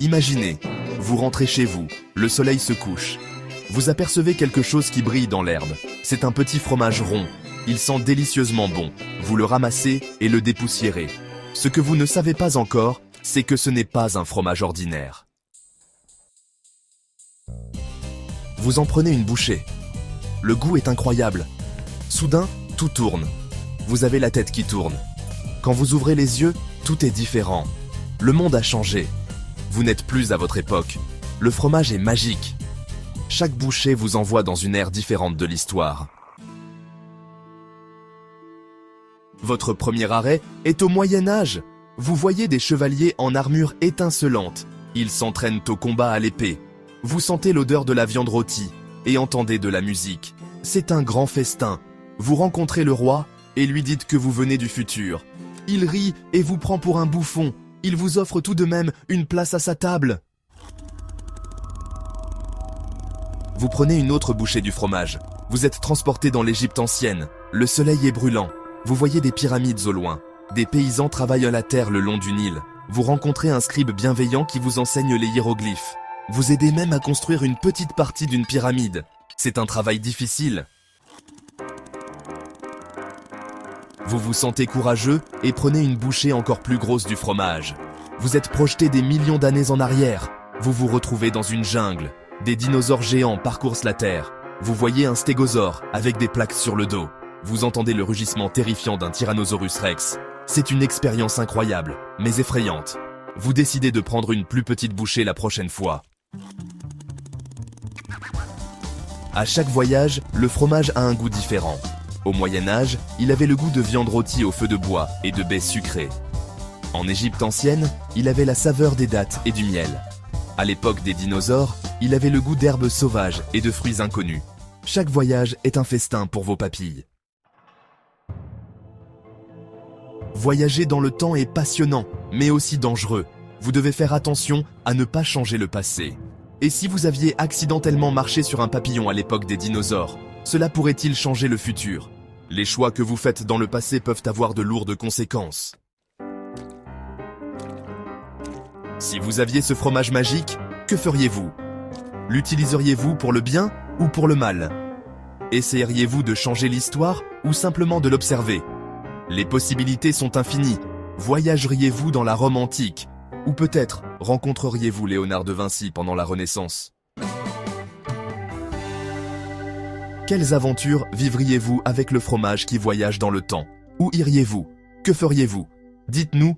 Imaginez, vous rentrez chez vous, le soleil se couche. Vous apercevez quelque chose qui brille dans l'herbe. C'est un petit fromage rond. Il sent délicieusement bon. Vous le ramassez et le dépoussiérez. Ce que vous ne savez pas encore, c'est que ce n'est pas un fromage ordinaire. Vous en prenez une bouchée. Le goût est incroyable. Soudain, tout tourne. Vous avez la tête qui tourne. Quand vous ouvrez les yeux, tout est différent. Le monde a changé. Vous n'êtes plus à votre époque. Le fromage est magique. Chaque bouchée vous envoie dans une ère différente de l'histoire. Votre premier arrêt est au Moyen-Âge. Vous voyez des chevaliers en armure étincelante. Ils s'entraînent au combat à l'épée. Vous sentez l'odeur de la viande rôtie et entendez de la musique. C'est un grand festin. Vous rencontrez le roi et lui dites que vous venez du futur. Il rit et vous prend pour un bouffon. Il vous offre tout de même une place à sa table. Vous prenez une autre bouchée du fromage. Vous êtes transporté dans l'Égypte ancienne. Le soleil est brûlant. Vous voyez des pyramides au loin. Des paysans travaillent à la terre le long du Nil. Vous rencontrez un scribe bienveillant qui vous enseigne les hiéroglyphes. Vous aidez même à construire une petite partie d'une pyramide. C'est un travail difficile. Vous vous sentez courageux et prenez une bouchée encore plus grosse du fromage. Vous êtes projeté des millions d'années en arrière. Vous vous retrouvez dans une jungle. Des dinosaures géants parcourent la terre. Vous voyez un stégosaure avec des plaques sur le dos. Vous entendez le rugissement terrifiant d'un Tyrannosaurus Rex. C'est une expérience incroyable, mais effrayante. Vous décidez de prendre une plus petite bouchée la prochaine fois. À chaque voyage, le fromage a un goût différent. Au Moyen-Âge, il avait le goût de viande rôtie au feu de bois et de baies sucrées. En Égypte ancienne, il avait la saveur des dattes et du miel. À l'époque des dinosaures, il avait le goût d'herbes sauvages et de fruits inconnus. Chaque voyage est un festin pour vos papilles. Voyager dans le temps est passionnant, mais aussi dangereux. Vous devez faire attention à ne pas changer le passé. Et si vous aviez accidentellement marché sur un papillon à l'époque des dinosaures, cela pourrait-il changer le futur? Les choix que vous faites dans le passé peuvent avoir de lourdes conséquences. Si vous aviez ce fromage magique, que feriez-vous? L'utiliseriez-vous pour le bien ou pour le mal? Essayeriez-vous de changer l'histoire ou simplement de l'observer? Les possibilités sont infinies. Voyageriez-vous dans la Rome antique? Ou peut-être rencontreriez-vous Léonard de Vinci pendant la Renaissance? Quelles aventures vivriez-vous avec le fromage qui voyage dans le temps? Où iriez-vous? Que feriez-vous? Dites-nous